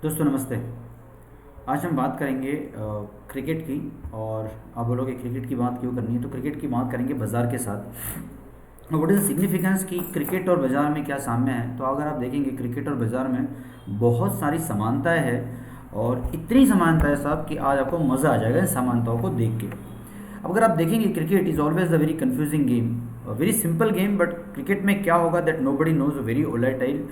दोस्तों नमस्ते। आज हम बात करेंगे क्रिकेट की। और आप बोलोगे क्रिकेट की बात क्यों करनी है, तो क्रिकेट की बात करेंगे बाज़ार के साथ। व्हाट इज़ द सिग्निफिकेंस कि क्रिकेट और बाज़ार में क्या साम्य है। तो अगर आप देखेंगे क्रिकेट और बाज़ार में बहुत सारी समानताएं हैं, और इतनी समानता है साहब कि आज आपको मज़ा आ जाएगा इन समानताओं को देख के। अब अगर आप देखेंगे cricket is always a very confusing game, very simple game, but cricket में क्या होगा that nobody knows, very volatile.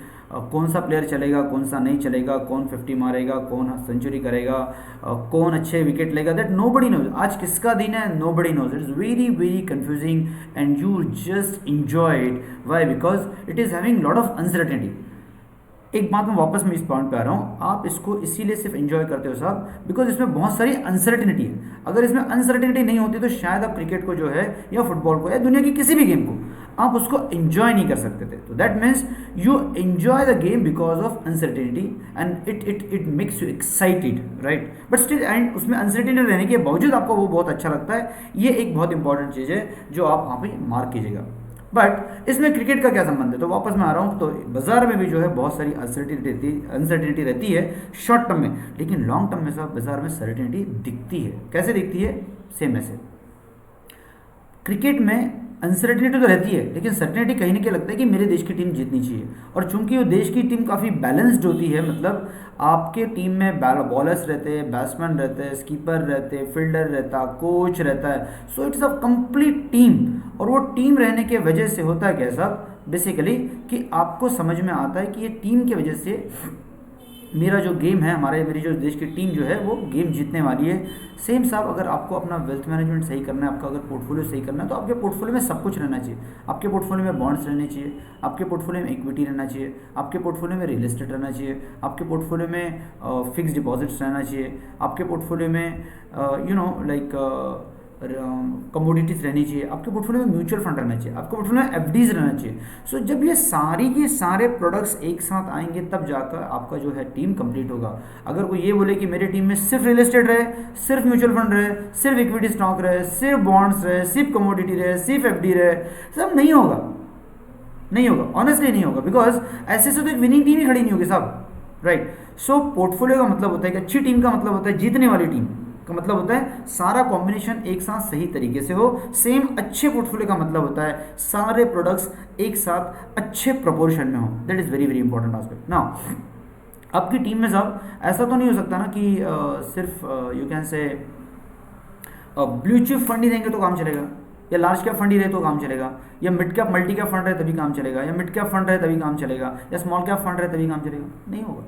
कौन सा प्लेयर चलेगा, कौन सा नहीं चलेगा, कौन 50 मारेगा, कौन सेंचुरी करेगा, कौन अच्छे विकेट लेगा, दैट नो बडी नोज। आज किसका दिन है, nobody knows. It's very very confusing and you just enjoy it. Why? Because it is having lot of uncertainty. एक बात मैं वापस मैं इस पॉइंट पे आ रहा हूँ, आप इसको इसीलिए सिर्फ एंजॉय करते हो साहब बिकॉज इसमें बहुत सारी अनसर्टेनिटी है। अगर इसमें अनसर्टेनिटी नहीं होती तो शायद आप क्रिकेट को जो है, या फुटबॉल को, या दुनिया की किसी भी गेम को आप उसको एंजॉय नहीं कर सकते थे। तो that means you enjoy the game because of uncertainty and it makes you excited, right. But still and उसमें अनसर्टेनिटी रहने के बावजूद आपको वो बहुत अच्छा लगता है। ये एक बहुत इंपॉर्टेंट चीज़ है जो आप वहाँ पे मार्क कीजिएगा। बट इसमें क्रिकेट का क्या संबंध है, तो वापस मैं आ रहा हूँ। तो बाजार में भी जो है बहुत सारी अनसर्टिनिटी रहती है शॉर्ट टर्म में, लेकिन लॉन्ग टर्म में सब बाजार में सर्टिनिटी दिखती है। कैसे दिखती है? सेम ऐसे क्रिकेट में अनसर्टिनिटी तो रहती है, लेकिन सर्टिनिटी कहीं ना कहीं लगता है कि मेरे देश की टीम जीतनी चाहिए। और चूंकि वो देश की टीम काफ़ी बैलेंस्ड होती है, मतलब आपके टीम में बॉलर्स रहते हैं, बैट्समैन रहते हैं, स्कीपर रहते हैं, फील्डर रहता, कोच रहता है, so it's a complete team. और वो टीम रहने के वजह से होता है कैसा बेसिकली कि आपको समझ में आता है कि ये टीम की वजह से मेरा जो गेम है, मेरी जो देश की टीम जो है वो गेम जीतने वाली है। सेम साहब अगर आपको अपना वेल्थ मैनेजमेंट सही करना है, आपका अगर पोर्टफोलियो सही करना है, तो आपके पोर्टफोलियो में सब कुछ रहना चाहिए। आपके पोर्टफोलियो में बॉन्ड्स रहने चाहिए, आपके पोर्टफोलियो में इक्विटी रहना चाहिए, आपके पोर्टफोलियो में रियल एस्टेट रहना चाहिए, आपके पोर्टफोलियो में फिक्स डिपॉजिट्स रहना चाहिए, आपके पोर्टफोलियो में लाइक कमोडिटीज़ रहनी चाहिए, आपके पोर्टफोलियो में म्यूचुअल फंड रहना चाहिए, आपके पोर्टफोलियो में एफडीज रहना चाहिए। सो जब ये सारी के सारे प्रोडक्ट्स एक साथ आएंगे तब जाकर आपका जो है टीम कंप्लीट होगा। अगर कोई ये बोले कि मेरी टीम में सिर्फ रियल एस्टेट रहे, सिर्फ म्यूचुअल फंड रहे, सिर्फ इक्विटी स्टॉक रहे, सिर्फ बॉन्ड्स रहे, सिर्फ कमोडिटी रहे, सिर्फ एफडी रहे, सब नहीं होगा, नहीं होगा, ऑनेस्टली नहीं होगा। बिकॉज ऐसे से तो एक विनिंग टीम ही खड़ी नहीं होगी साहब, राइट। सो पोर्टफोलियो का मतलब होता है कि अच्छी टीम का मतलब होता है जीतने वाली टीम का मतलब होता है सारा कॉम्बिनेशन एक साथ सही तरीके से हो। सेम अच्छे पोर्टफोलियो का मतलब होता है सारे प्रोडक्ट्स एक साथ अच्छे प्रोपोर्शन में हो। That is very very important aspect. Now आपकी टीम में साहब ऐसा तो नहीं हो सकता ना कि सिर्फ you can say blue chip fund ही देंगे तो काम चलेगा, या लार्ज कैप फंड ही रहे तो काम चलेगा, या mid cap multi cap fund रहे तभी काम चलेगा, या मिड कैप फंड रहे तभी काम चलेगा, या स्मॉल कैप फंड रहे तभी काम चलेगा। नहीं होगा।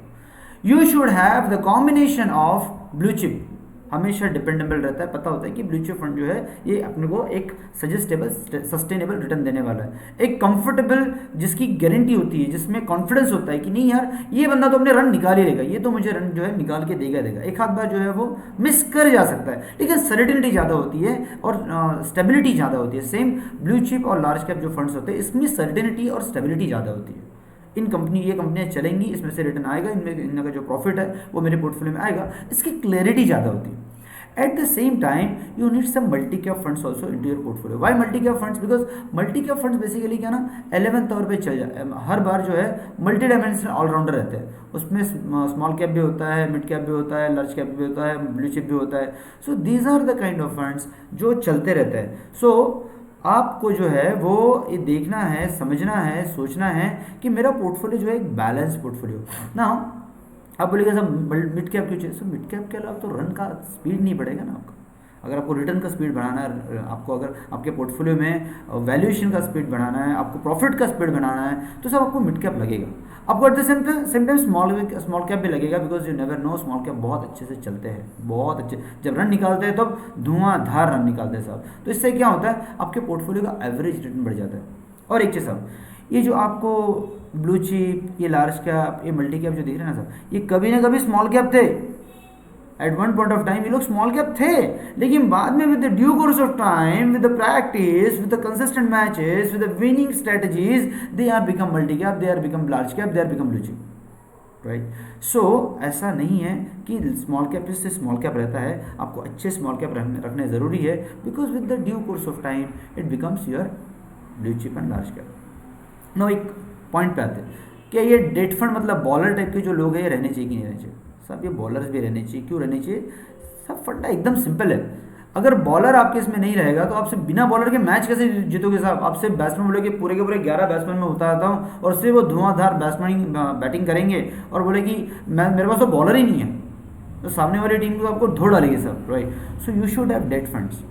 You should have the combination of blue chip. हमेशा डिपेंडेबल रहता है, पता होता है कि ब्लू चिप फंड जो है ये अपने को एक सजेस्टेबल सस्टेनेबल रिटर्न देने वाला है, एक कंफर्टेबल जिसकी गारंटी होती है, जिसमें कॉन्फिडेंस होता है कि नहीं यार ये बंदा तो अपने रन निकाल ही लेगा, ये तो मुझे रन जो है निकाल के देगा। एक आध बार जो है वो मिस कर जा सकता है, लेकिन सर्टिनिटी ज़्यादा होती है और स्टेबिलिटी ज़्यादा होती है। सेम ब्लू चिप और लार्ज कैप जो फंड्स होते हैं इसमें सर्टिनिटी और स्टेबिलिटी ज़्यादा होती है। ये कंपनियां चलेंगी, इसमें से रिटर्न आएगा, इनका जो प्रॉफिट है वो मेरे पोर्टफोलियो में आएगा, इसकी क्लैरिटी ज़्यादा होती है। At the same time you need some multi cap funds also into your portfolio. Why multi cap funds? Because multi cap funds basically क्या ना 11th आवर पे चल जाए, हर बार जो है मल्टी डायमेंशनल ऑलराउंडर रहते हैं। उसमें स्मॉल कैप भी होता है, मिड कैप भी होता है, लार्ज कैप भी होता है, ब्लू चिप भी होता है। So these are the kind of funds जो चलते रहते हैं। सो आपको जो है वो ये देखना है, समझना है, सोचना है कि मेरा पोर्टफोलियो जो है एक बैलेंस पोर्टफोलियो ना। आप बोलेगा सब मिड कैप क्यों चाहिए? सब मिड कैप के अलावा तो रन का स्पीड नहीं बढ़ेगा ना आपका। अगर आपको रिटर्न का स्पीड बढ़ाना है, आपको अगर आपके पोर्टफोलियो में वैल्यूएशन का स्पीड बढ़ाना है, आपको प्रॉफिट का स्पीड बढ़ाना है, तो सब आपको मिड कैप लगेगा। आपको eight the same time small cap भी लगेगा, because you never know, small cap बहुत अच्छे से चलते हैं, बहुत अच्छे। जब रन निकालते हैं तब धुआंधार रन निकालते हैं साहब। तो इससे क्या होता है, आपके पोर्टफोलियो का एवरेज रिटर्न बढ़ जाता है। और एक चीज़ साहब, ये जो आपको ब्लू चिप, ये लार्ज कैप, ये मल्टी कैप जो दिख रहे हैं ना साहब, ये कभी ना कभी स्मॉल कैप थे। At one point of time ये लोग स्मॉल कैप थे, लेकिन बाद में with the due course of time, with the practice, with the consistent matches, with the winning strategies, they are become multi cap, they are become large cap, they are become blue chip, right. So ऐसा नहीं है कि small cap से small cap रहता है, आपको अच्छे small cap रखने ज़रूरी है, because with the due course of time it becomes your blue chip and large cap. No एक पॉइंट पे आते हैं, क्या ये डेट फंड मतलब बॉलर टाइप के जो लोग हैं ये रहने चाहिए कि नहीं रहने चाहिए? सब ये बॉलर्स भी रहने चाहिए, क्यों रहने चाहिए? सब फंडा एकदम सिंपल है। अगर बॉलर आपके इसमें नहीं रहेगा तो आपसे बिना बॉलर के मैच कैसे जीतोगे साहब? आपसे बैट्समैन बोले कि पूरे के पूरे 11 बैट्समैन में उतारता हूँ और सिर्फ वो धुआंधार बैट्समैन बैटिंग करेंगे और बोले कि मैं मेरे पास तो बॉलर ही नहीं है, तो सामने वाली टीम को आपको धो डालेगी सब, right? So you should have date funds,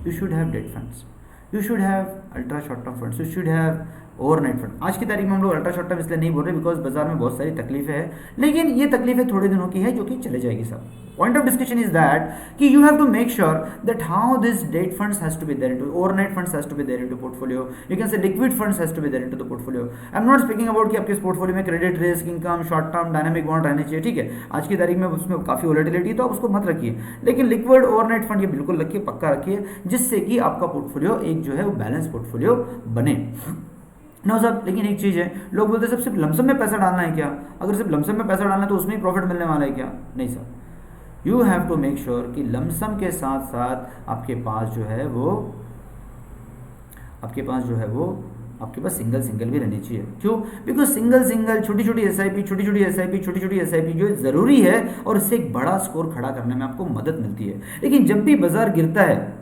you should have date funds, you should have ultra short term funds, you should have overnight fund. आज की तारीख में हम लोग अल्ट्रा शॉर्ट टर्म इसलिए नहीं बोल रहे बिकॉज बाजार में बहुत सारी तकलीफें हैं, लेकिन ये तकलीफें थोड़े दिनों की है जो कि चले जाएगी सब। Point of discussion is that कि you have to make sure that how this debt funds has to be there into overnight funds has to be there into portfolio, you can say liquid funds has to be there into the portfolio. I am not speaking about कि आपके इस portfolio में credit risk, income, short term, dynamic bond रहने चाहिए, ठीक है? आज की तारीख में उसमें काफी वोलेटिलिटी तो आप उसको मत रखिए, लेकिन लिक्विड ओवरनाइट फंड ये बिल्कुल रखिए, पक्का रखिए, जिससे कि आपका पोर्टफोलियो एक जो है वो बैलेंस पोर्टफोलियो बने ना साहब। लेकिन एक चीज़ है, लोग बोलते हैं सब सिर्फ लमसम में पैसा डालना है क्या? अगर सिर्फ लमसम में पैसा डालना है तो उसमें ही प्रॉफिट मिलने वाला है क्या? नहीं sir, you have to make sure कि लमसम के साथ साथ आपके पास जो है वो आपके पास सिंगल भी रहनी चाहिए। क्यों? बिकॉज सिंगल छोटी छोटी एसआईपी जो ज़रूरी है और इससे एक बड़ा स्कोर खड़ा करने में आपको मदद मिलती है। लेकिन जब भी बाजार गिरता है,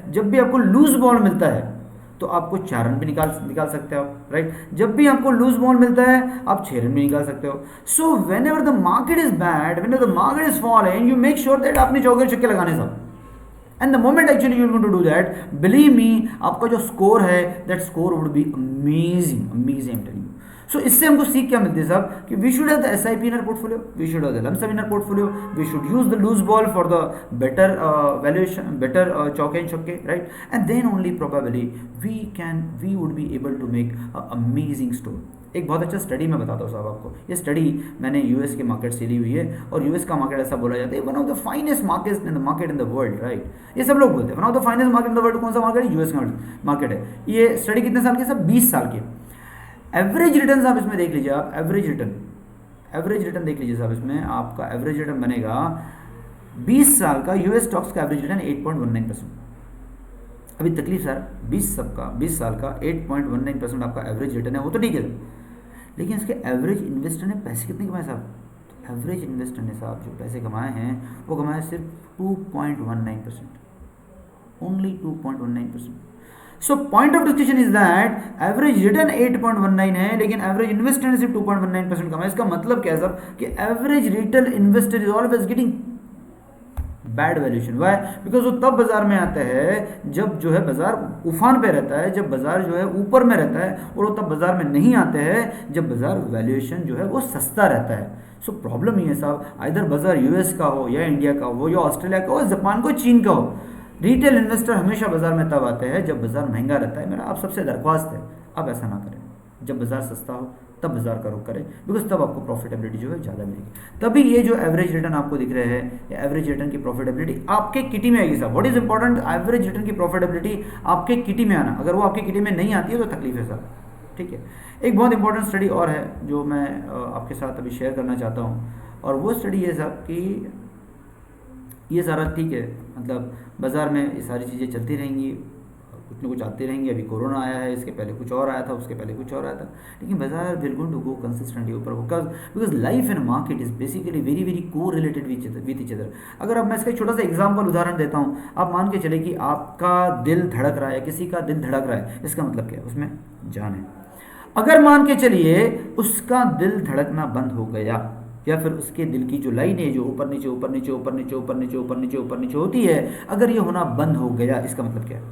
जब भी आपको लूज बॉल मिलता है तो आपको 4 रन भी निकाल सकते हो, राइट? जब भी आपको लूज बॉल मिलता है आप 6 रन भी निकाल सकते हो। So whenever the market is bad, whenever the market is falling, you make sure that आपने चौके छक्के लगाने सब। And the moment actually you going to do that, believe me, आपका जो स्कोर है that score would be amazing I am telling you. So इससे हमको सीख क्या मिलती है साहब? कि we should have the SIP in our portfolio, we should have the lump sum in our portfolio, we should use the loose ball for the better valuation, better चौके and छक्के, right? And then only probably we would be able to make amazing store. एक बहुत अच्छा study मैं बताता हूँ साहब आपको। ये स्टडी मैंने यूएस के मार्केट से ली हुई है, और यूएस का मार्केट ऐसा बोला जाता है one of the finest market in the world, right? ये सब लोग बोलते हैं one of the finest market in the world. कौन सा मार्केट है? यूएस का मार्केट है। ये स्टडी कितने साल की? सब 20 साल की। एवरेज रिटर्न आप इसमें देख लीजिए, आप एवरेज रिटर्न देख लीजिए साहब। इसमें आपका एवरेज रिटर्न बनेगा 20 साल का यूएस स्टॉक्स का एवरेज रिटर्न 8.19%। अभी तकलीफ सर 20 साल का 8.19% आपका एवरेज रिटर्न है, वो तो ठीक है, लेकिन इसके एवरेज इन्वेस्टर ने पैसे कितने कमाए साहब? तो एवरेज इन्वेस्टर ने साहब जो पैसे कमाए हैं वो कमाए सिर्फ 2.19%, only 2.19%। So point of discussion is that average return 8.19 है, लेकिन एवरेज इन्वेस्टर ने सिर्फ 2.19% कमाया। इसका मतलब क्या है साहब? कि average retail investor is always getting bad valuation. Why? Because वो तब बाजार में आता है जब जो है बाजार उफान पे रहता है, जब बाजार जो है ऊपर में रहता है, और वो तब बाजार में नहीं आते हैं जब बाजार वैल्यूएशन जो है वो सस्ता रहता है। सो प्रॉब्लम ये है साहब, आइदर बाजार यूएस का हो या इंडिया का हो या ऑस्ट्रेलिया का हो, जापान को, चीन का हो, रिटेल इन्वेस्टर हमेशा बाजार में तब आते हैं जब बाजार महंगा रहता है। मेरा आप सबसे दरख्वास्त है, आप ऐसा ना करें। जब बाजार सस्ता हो तब बाजार का रुख करें, बिकॉज तब आपको प्रॉफिटेबिलिटी जो है ज़्यादा मिलेगी। तभी ये जो एवरेज रिटर्न आपको दिख रहे हैं, या एवरेज रिटर्न की प्रॉफिटेबिलिटी आपके किटी में आएगी साहब। What is important? Average return की प्रॉफिटेबिलिटी आपके किटी में आना। अगर वो आपके किटी में नहीं आती है तो तकलीफ है साहब, ठीक है? एक बहुत इंपॉर्टेंट स्टडी और है जो मैं आपके साथ अभी शेयर करना चाहता हूँ, और वो स्टडी ये साहब कि ये सारा ठीक है, मतलब बाज़ार में ये सारी चीज़ें चलती रहेंगी, कुछ ना कुछ आती रहेंगी। अभी कोरोना आया है, इसके पहले कुछ और आया था, उसके पहले कुछ और आया था, लेकिन बाजार will going to go consistently ऊपर, because life and market is basically very very correlated with each other. अगर अब मैं इसका एक छोटा सा एग्जाम्पल उदाहरण देता हूँ, आप मान के चले कि आपका दिल धड़क रहा है, किसी का दिल धड़क रहा है, इसका मतलब क्या है? उसमें जान है। अगर मान के चलिए उसका दिल धड़कना बंद हो गया, या फिर उसके दिल की जो लाइन है जो ऊपर नीचे ऊपर नीचे ऊपर नीचे ऊपर नीचे ऊपर नीचे ऊपर नीचे होती है, अगर ये होना बंद हो गया, इसका मतलब क्या है?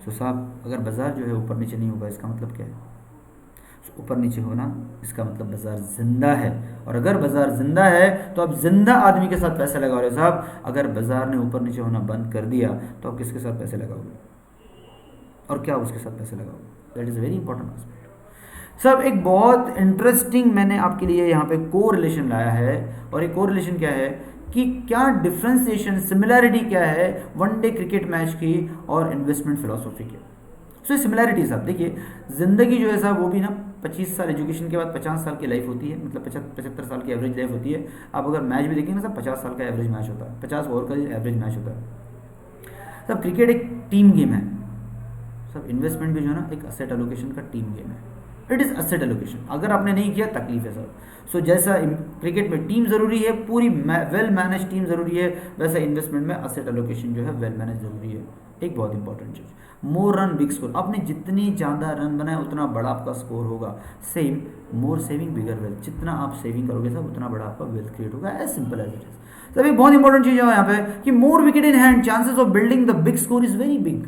तो साहब अगर बाजार जो है ऊपर नीचे नहीं होगा, इसका मतलब क्या है? ऊपर नीचे होना, इसका मतलब बाजार जिंदा है। और अगर बाजार जिंदा है तो आप जिंदा आदमी के साथ पैसे लगा रहे हो साहब। अगर बाजार ने ऊपर नीचे होना बंद कर दिया तो आप किसके साथ पैसे लगाओगे, और क्या उसके साथ पैसे लगाओगे? That is very important aspect. सब एक बहुत इंटरेस्टिंग मैंने आपके लिए यहाँ पे को रिलेशन लाया है, और ये को रिलेशन क्या है कि क्या डिफ्रेंसिएशन, सिमिलैरिटी क्या है वनडे क्रिकेट मैच की और इन्वेस्टमेंट फिलोसॉफी की। सो ये सिमिलैरिटी साहब देखिए, ज़िंदगी जो है साहब वो भी ना 25 साल एजुकेशन के बाद 50 साल की लाइफ होती है, मतलब 75 साल की एवरेज लाइफ होती है। आप अगर मैच भी देखेंगे ना सब 50 साल का एवरेज मैच होता है, 50 ओवर का एवरेज मैच होता है। सब क्रिकेट एक टीम गेम है, सब इन्वेस्टमेंट भी जो है ना एक असेट एलोकेशन का टीम गेम है। It is asset allocation. अगर आपने नहीं किया तकलीफ है सर। सो जैसा क्रिकेट में टीम ज़रूरी है, पूरी वेल मैनेज टीम ज़रूरी है, वैसा इन्वेस्टमेंट में एसेट एलोकेशन जो है वेल मैनेज ज़रूरी है। एक बहुत इंपॉर्टेंट चीज़, मोर रन बिग स्कोर। आपने जितनी ज़्यादा रन बनाए उतना बड़ा आपका स्कोर होगा। Same more saving bigger wealth, जितना आप सेविंग करोगे सब उतना बड़ा आपका वेल्थ क्रिएट होगा। As simple as it is. तब एक बहुत इंपॉर्टेंट चीज़ है यहाँ पे कि more wicket in hand, chances of building the big score is very big.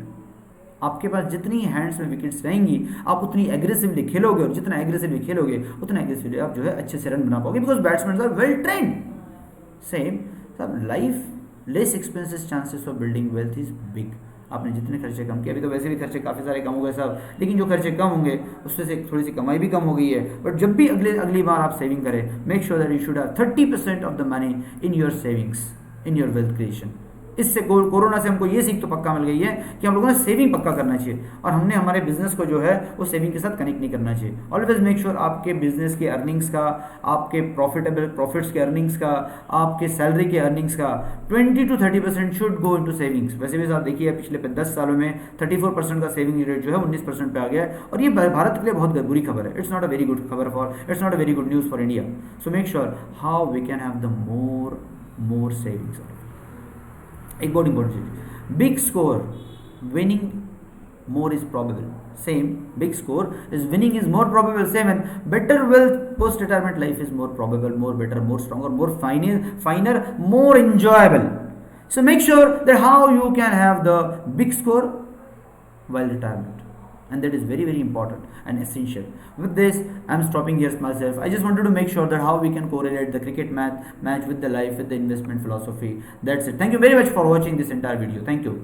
आपके पास जितनी हैंड्स में विकेट्स रहेंगी आप उतनी एग्रेसिवली खेलोगे, और जितना एग्रेसिवली खेलोगे उतना एग्रेसिवली आप जो है अच्छे से रन बना पाओगे, because batsman are well trained. Same सब life less expenses, chances of building wealth is big. आपने जितने खर्चे कम किए, अभी तो वैसे भी खर्चे काफ़ी सारे कम हो गए सब, लेकिन जो खर्चे कम होंगे उससे से थोड़ी सी कमाई भी कम हो गई है। बट जब भी अगली बार आप सेविंग करें, make sure that you should have 30% of the money in your savings, in your wealth creation. इससे कोरोना से हमको ये सीख तो पक्का मिल गई है कि हम लोगों ने सेविंग पक्का करना चाहिए, और हमने हमारे बिजनेस को जो है वो सेविंग के साथ कनेक्ट नहीं करना चाहिए। ऑलवेज मेक श्योर आपके बिजनेस के अर्निंग्स का, आपके प्रॉफिट्स के अर्निंग्स का, आपके सैलरी के अर्निंग्स का 20 to 30% should go into savings. वैसे भी आप देखिए पिछले 10 सालों में 34% का सेविंग रेट जो है 19% पे आ गया है, और ये भारत के लिए बहुत बुरी खबर है। It's not a very good खबर for, it's not a very good news for India. So make sure how we can have the more savings. एक बहुत इंपॉर्टेंट चीज, big score winning more is probable. Same, big score is winning is more probable. Same, and better wealth post retirement life is more probable, more better, more stronger, more finer, more enjoyable. So make sure that how you can have the big score while retirement, and that is very important and essential. With this I'm stopping here myself. I just wanted to make sure that how we can correlate the cricket match with the life, with the investment philosophy. That's it. Thank you very much for watching this entire video. Thank you.